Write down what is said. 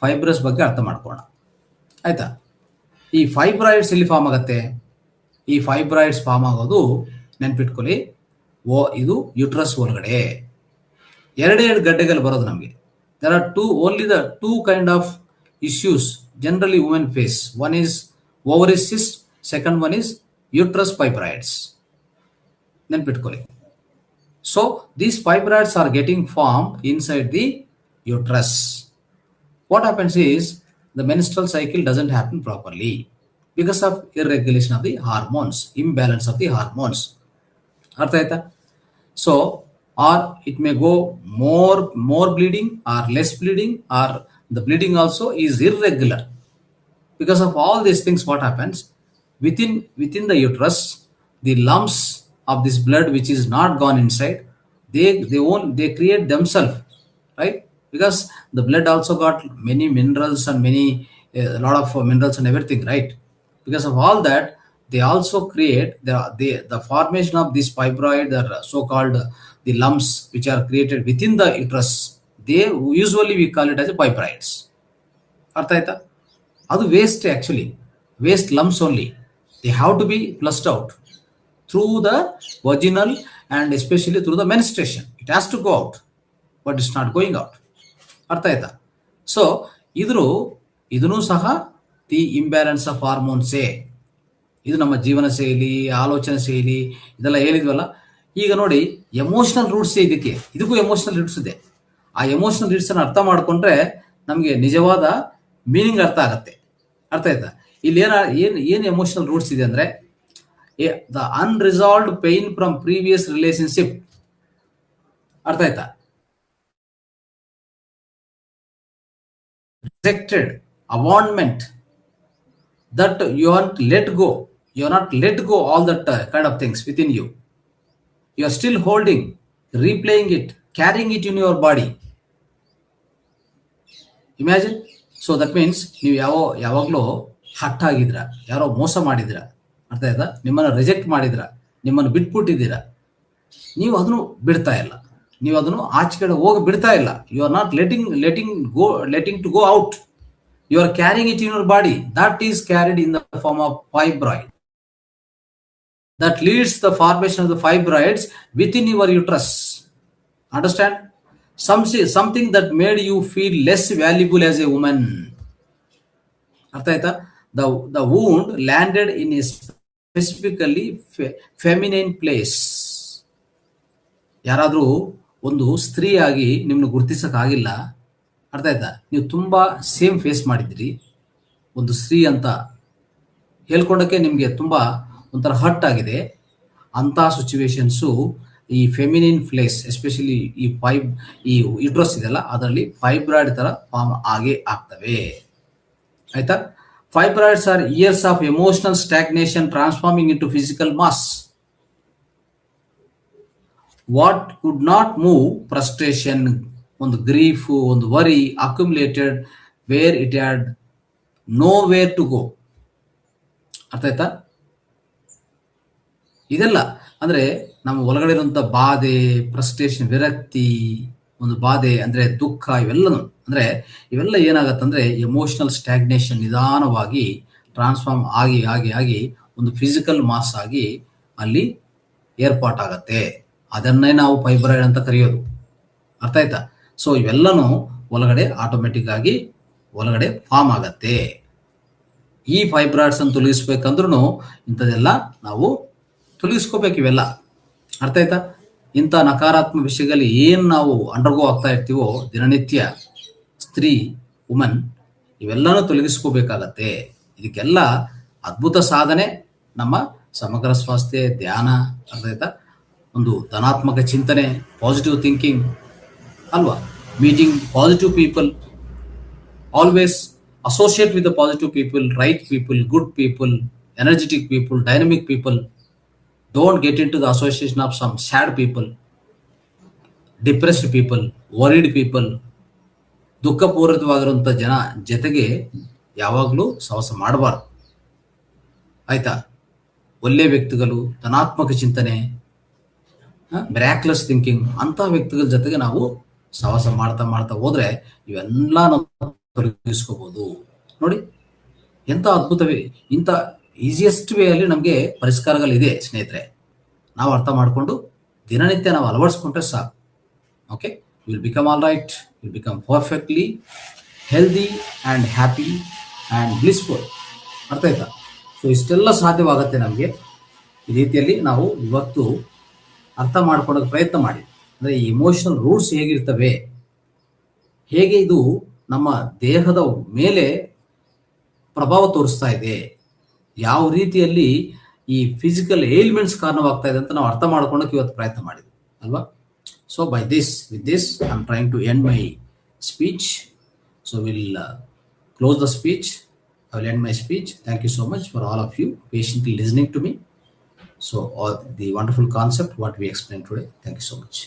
Fibrous ಬಗ್ಗೆ ಅರ್ಥ ಮಾಡ್ಕೋಣ. ಆಯ್ತಾ? ಈ ಫೈಬ್ರಾಯ್ಡ್ಸ್ ಎಲ್ಲಿ ಫಾರ್ಮ್ ಆಗುತ್ತೆ? ಈ ಫೈಬ್ರಾಯ್ಡ್ಸ್ ಫಾರ್ಮ್ ಆಗೋದು ನೆನ್ಪಿಟ್ಕೊಳ್ಳಿ, ಇದು ಯುಟ್ರಸ್ ಒಳಗಡೆ ಎರಡೆರಡು ಗಡ್ಡೆಗಳು ಬರೋದು ನಮಗೆ. there are only the two kind of issues generally women face. One is ovary cyst, second one is uterus fibroids. ನೆನ್ಪಿಟ್ಕೊಳ್ಳಿ. So these fibroids are getting formed inside the uterus. What happens is the menstrual cycle doesn't happen properly because of irregulation of the hormones, imbalance of the hormones. ಅರ್ಥ ಆಯ್ತಾ? So or it may go more bleeding or less bleeding, or the bleeding also is irregular. Because of all these things, what happens within the uterus, the lumps of this blood which is not gone inside, they create themselves, right? Because the blood also got many minerals and a lot of minerals and everything, right? Because of all that, they also create the formation of this fibroid, or so-called the lumps which are created within the uterus. They usually we call it as a fibroids. ಅರ್ಥ ಆಯ್ತಾ? ಅದು waste, actually waste lumps only. They have to be flushed out through the vaginal and especially through the menstruation. It has to go out, but it's not going out. ಅರ್ಥ ಆಯ್ತಾ? So ಇದನ್ನು ಸಹ the imbalance of ಹಾರ್ಮೋನ್ಸೇ. ಇದು ನಮ್ಮ ಜೀವನ ಶೈಲಿ, ಆಲೋಚನಾ ಶೈಲಿ, ಇದೆಲ್ಲ ಹೇಳಿದ್ವಲ್ಲ. ಈಗ ನೋಡಿ, ಎಮೋಷನಲ್ ರೂಟ್ಸ್ ಇದಕ್ಕೂ ಎಮೋಷನಲ್ ರೂಟ್ಸ್ ಇದೆ. ಆ ಎಮೋಷನಲ್ ರೂಟ್ಸ್ ಅನ್ನು ಅರ್ಥ ಮಾಡ್ಕೊಂಡ್ರೆ ನಮಗೆ ನಿಜವಾದ ಮೀನಿಂಗ್ ಅರ್ಥ ಆಗತ್ತೆ. ಅರ್ಥ ಆಯ್ತಾ? ಇಲ್ಲಿ ಏನ್ ಎಮೋಷನಲ್ ರೂಟ್ಸ್ ಇದೆ ಅಂದ್ರೆ, the unresolved pain from previous relationship. ಅರ್ಥ ಆಯ್ತಾ? Rejected, abandonment, that you aren't let go. You are not let go all that kind of things within you. You are still holding, replaying it, carrying it in your body. Imagine. So that means ನೀವು ಯಾವಾಗಲೂ ಹಟ್ ಆಗಿದ್ರ, ಯಾರೋ ಮೋಸ ಮಾಡಿದ್ರ, ಅರ್ಥ ಆಯ್ತಾ? ನಿಮ್ಮನ್ನು reject ಮಾಡಿದ್ರ, ನಿಮ್ಮನ್ನು ಬಿಟ್ಬಿಟ್ಟಿದ್ದೀರಾ, ನೀವು ಅದನ್ನು ಬಿಡ್ತಾ ಇಲ್ಲ, ನೀವು ಅದನ್ನು ಆಚೆ ಕಡೆ ಹೋಗಿ ಬಿಡ್ತಾ ಇಲ್ಲ. You are not letting to go out. You are carrying it in your body. That is carried in the form of fibroid. That leads the formation of the fibroids within your uterus. Understand? Something that made you feel less valuable as a woman. ಅರ್ಥ ಆಯ್ತಾ? The wound landed in a specifically feminine place. ಯಾರಾದ್ರೂ ಒಂದು ಸ್ತ್ರೀಯಾಗಿ ನಿಮ್ಮನ್ನು ಗುರುತಿಸಕ್ಕಾಗಿಲ್ಲ, ಅರ್ಥ ಆಯ್ತಾ? ನೀವು ತುಂಬಾ same face ಮಾಡಿದ್ರಿ, ಒಂದು ಸ್ತ್ರೀ ಅಂತ ಹೇಳ್ಕೊಂಡಕ್ಕೆ ನಿಮಗೆ ತುಂಬಾ ಒಂಥರ ಹರ್ಟ್ ಆಗಿದೆ. ಅಂತ ಸಿಚುವೇಶನ್ಸು ಈ ಫೆಮಿನಿನ್ ಪ್ಲೇಸ್, ಎಸ್ಪೆಷಲಿ ಈ ಯುಟ್ರಸ್ ಇದೆಲ್ಲ, ಅದರಲ್ಲಿ ಫೈಬ್ರಾಯ್ಡ್ ತರ ಫಾರ್ಮ್ ಆಗ್ತವೆ. ಆಯ್ತಾ? Fibroids are years of emotional stagnation transforming into physical mass. What could not move, frustration, ಒಂದು ಗ್ರೀಫ್, ಒಂದು worry accumulated where it had nowhere to go. ಅರ್ಥ ಆಯ್ತಾ? ಇದೆಲ್ಲ ಅಂದ್ರೆ ನಮ್ಮ ಒಳಗಡೆ ಇರುವಂತ ಬಾಧೆ, ಫ್ರಸ್ಟ್ರೇಷನ್, ವಿರಕ್ತಿ, ಒಂದು ಬಾಧೆ ಅಂದ್ರೆ ದುಃಖ, ಇವೆಲ್ಲ ಏನಾಗತ್ತಂದ್ರೆ ಎಮೋಷನಲ್ ಸ್ಟಾಗ್ನೇಷನ್ ನಿಧಾನವಾಗಿ ಟ್ರಾನ್ಸ್ಫಾರ್ಮ್ ಆಗಿ ಒಂದು ಫಿಸಿಕಲ್ ಮಾಸ್ ಆಗಿ ಅಲ್ಲಿ ಏರ್ಪಾಟಾಗತ್ತೆ. ಅದನ್ನೇ ನಾವು ಫೈಬ್ರಾಯ್ಡ್ ಅಂತ ಕರೆಯೋದು. ಅರ್ಥ ಆಯ್ತಾ? ಸೊ ಇವೆಲ್ಲನೂ ಒಳಗಡೆ ಆಟೋಮೆಟಿಕ್ ಆಗಿ ಒಳಗಡೆ ಫಾರ್ಮ್ ಆಗತ್ತೆ. ಈ ಫೈಬ್ರಾಯ್ಡ್ಸ್ ಅನ್ನು ತೊಲಗಿಸ್ಬೇಕಂದ್ರೂ ಇಂಥದೆಲ್ಲ ನಾವು ತೊಲಗಿಸ್ಕೋಬೇಕು, ಇವೆಲ್ಲ. ಅರ್ಥ ಆಯ್ತಾ? ಇಂಥ ನಕಾರಾತ್ಮಕ ವಿಷಯಗಳಲ್ಲಿ ಏನು ನಾವು ಅಂಡರ್ಗೋ ಆಗ್ತಾ ಇರ್ತೀವೋ ದಿನನಿತ್ಯ, ಸ್ತ್ರೀ, ವುಮನ್, ಇವೆಲ್ಲನೂ ತೊಲಗಿಸ್ಕೋಬೇಕಾಗತ್ತೆ. ಇದಕ್ಕೆಲ್ಲ ಅದ್ಭುತ ಸಾಧನೆ ನಮ್ಮ ಸಮಗ್ರ ಸ್ವಾಸ್ಥ್ಯ, ಧ್ಯಾನ, ಅರ್ಥ ಆಯ್ತಾ? ಒಂದು ಧನಾತ್ಮಕ ಚಿಂತನೆ, ಪಾಸಿಟಿವ್ ಥಿಂಕಿಂಗ್ ಅಲ್ವಾ? Meeting positive people, always associate with the positive people, right people, good people, energetic people, dynamic people. Don't get into the association of some sad people, depressed people, worried people. ದುಃಖಪೂರಿತವಾಗಿರುವಂಥ ಜನ ಜೊತೆಗೆ ಯಾವಾಗಲೂ ಸಹವಾಸ ಮಾಡಬಾರ್ದು. ಆಯ್ತಾ? ಒಳ್ಳೆ ವ್ಯಕ್ತಿಗಳು, ಧನಾತ್ಮಕ ಚಿಂತನೆ, ಮಿರಾಕ್ಯುಲಸ್ ಥಿಂಕಿಂಗ್, ಅಂತ ವ್ಯಕ್ತಿಗಳ ಜೊತೆಗೆ ನಾವು ಸಹವಾಸ ಮಾಡ್ತಾ ಹೋದ್ರೆ ಇವೆಲ್ಲ ತೊಲಗಿಸ್ಕೋಬಹುದು. ನೋಡಿ ಎಂಥ ಅದ್ಭುತವೇ, ಇಂಥ ಈಸಿಯೆಸ್ಟ್ ವೇ ಅಲ್ಲಿ ನಮಗೆ ಪರಿಷ್ಕಾರಗಳಿದೆ ಸ್ನೇಹಿತರೆ. ನಾವು ಅರ್ಥ ಮಾಡಿಕೊಂಡು ದಿನನಿತ್ಯ ನಾವು ಅಳವಡಿಸ್ಕೊಂಡ್ರೆ ಸಾಕು. Okay, will become all right, will become perfectly healthy and happy and blissful. ಅರ್ಥ ಆಯ್ತಾ? ಸೊ ಇಷ್ಟೆಲ್ಲ ಸಾಧ್ಯವಾಗುತ್ತೆ ನಮಗೆ. ಈ ರೀತಿಯಲ್ಲಿ ನಾವು ಇವತ್ತು ಅರ್ಥ ಮಾಡ್ಕೊಳ್ಳೋಕೆ ಪ್ರಯತ್ನ ಮಾಡಿ. ಅಂದರೆ ಈ ಇಮೋಷನಲ್ ರೂಟ್ಸ್ ಹೇಗಿರ್ತವೆ, ಹೇಗೆ ಇದು ನಮ್ಮ ದೇಹದ ಮೇಲೆ ಪ್ರಭಾವ ತೋರಿಸ್ತಾ ಇದೆ, ಯಾವ ರೀತಿಯಲ್ಲಿ ಈ ಫಿಸಿಕಲ್ ಏಲ್ಮೆಂಟ್ಸ್ ಕಾರಣವಾಗ್ತಾ ಇದೆ ಅಂತ ನಾವು ಅರ್ಥ ಮಾಡ್ಕೊಳ್ಳೋಕೆ ಇವತ್ತು ಪ್ರಯತ್ನ ಮಾಡಿದ್ವಿ ಅಲ್ವಾ? So by this, with this, I'm trying to end my speech. So we'll close the speech. I will end my speech. Thank you so much for all of you patiently listening to me. So all the wonderful concept what we explained today. Thank you so much.